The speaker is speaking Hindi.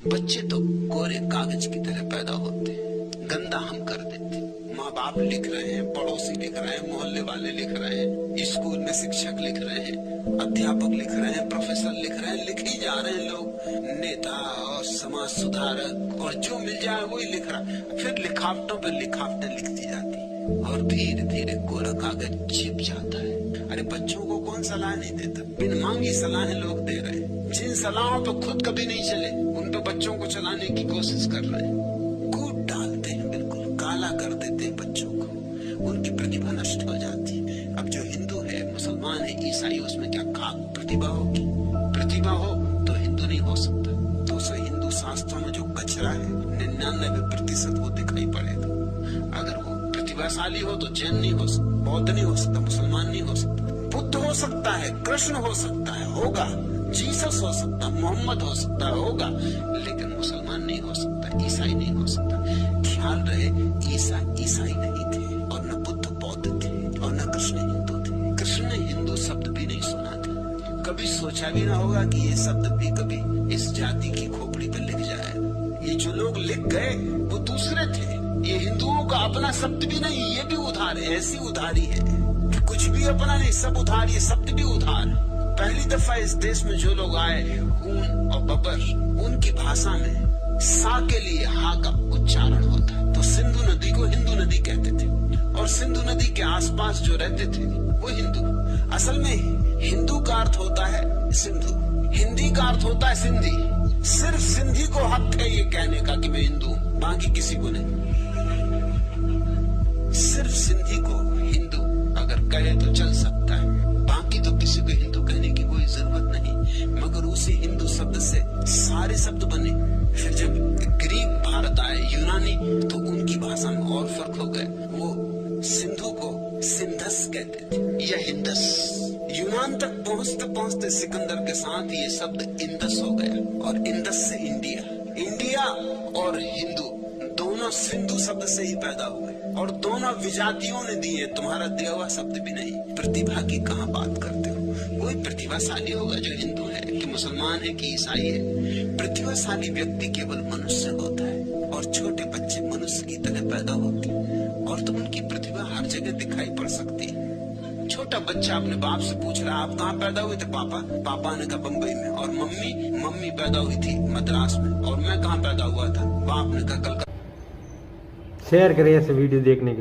बच्चे तो कोरे कागज की तरह पैदा होते हैं, गंदा हम कर देते। माँ बाप लिख रहे हैं, पड़ोसी लिख रहे हैं, मोहल्ले वाले लिख रहे हैं, स्कूल में शिक्षक लिख रहे हैं, अध्यापक लिख रहे हैं, प्रोफेसर लिख रहे हैं, लिख ही जा रहे हैं लोग, नेता और समाज सुधारक, और जो मिल जाए वही लिख रहा। फिर लिखावटों पर लिखावटें लिखती जाती और धीरे धीरे कोरा कागज छिप जाता है। अरे बच्चों को कौन सलाह नहीं देता, बिन मांगी सलाहें लोग दे रहे हैं। जिन सलाहों पर खुद कभी नहीं चले उन पे बच्चों को चलाने की कोशिश कर रहे हैं। कूट डालते हैं, बिल्कुल काला कर देते हैं बच्चों को, उनकी प्रतिभा नष्ट हो जाती है। अब जो हिंदू है, मुसलमान है, ईसाई, उसमें क्या खाक प्रतिभा होगी? प्रतिभा हो तो हिंदू नहीं हो सकता। तो उसे हिंदू शास्त्रों में जो कचरा है 99% वो दिखाई पड़ेगा। अगर वो प्रतिभाशाली हो तो जैन नहीं हो सकता, बौद्ध नहीं हो सकता, मुसलमान नहीं हो सकता, बुद्ध हो सकता है, कृष्ण हो सकता है, होगा, जीसस हो सकता, मोहम्मद हो सकता है, होगा, लेकिन मुसलमान नहीं हो सकता, ईसाई नहीं हो सकता। ख्याल रहे, ईसा ईसाई नहीं थे और न बुद्ध बौद्ध थे और न कृष्ण हिंदू थे। कृष्ण ने हिंदू शब्द भी नहीं सुना था, कभी सोचा भी ना होगा कि ये शब्द भी कभी इस जाति की खोपड़ी पर लिख जाएगा। ये जो लोग लिख गए वो दूसरे थे, ये हिंदुओं का अपना शब्द भी नहीं, ये भी उधार है। ऐसी उधारी है कि कुछ भी अपना नहीं, सब उधार, ये शब्द भी उधार। पहली दफा इस देश में जो लोग आए, ऊन और बबर, उनकी भाषा में सा के लिए हा का उच्चारण होता है। तो सिंधु नदी को हिंदू नदी कहते थे और सिंधु नदी के आसपास जो रहते थे वो हिंदू। असल में हिंदू का अर्थ होता है सिंधु, हिंदी का अर्थ होता है सिंधी। सिर्फ सिंधी को हक है ये कहने का कि मैं हिंदू हूं, बाकी किसी को नहीं। सिर्फ सिंधी को हिंदू अगर कहे तो चल सकता है, बाकी तो किसी को हिंदू कहने की कोई जरूरत नहीं। मगर उसी हिंदू शब्द से सारे शब्द बने। फिर जब ग्रीक भारत आए, यूनानी, तो उनकी भाषा में और फर्क हो गए। वो सिंधु को सिंधस कहते थे या हिंदस। यूनान तक पहुंचते पहुंचते सिकंदर के साथ ये शब्द इंदस हो गया और इंदस से इंडिया। इंडिया और हिंदू दोनों सिंधु शब्द से ही पैदा हुए और दोनों विजातियों ने दिए, तुम्हारा दिया हुआ शब्द भी नहीं। प्रतिभा की कहाँ बात करते हो? कोई प्रतिभाशाली होगा जो हिंदू है कि मुसलमान है कि ईसाई है? प्रतिभाशाली व्यक्ति केवल मनुष्य होता है और छोटे बच्चे मनुष्य की तरह पैदा होते हैं और तो उनकी प्रतिभा हर जगह दिखाई पड़ सकती है। छोटा बच्चा अपने बाप से पूछ रहा, आप कहाँ पैदा हुए थे पापा? पापा ने कहा बम्बई में। और मम्मी पैदा हुई थी मद्रास में। और मैं कहाँ पैदा हुआ था? बाप ने कहा कलकत्ता। शेयर करें ऐसे वीडियो देखने के लिए।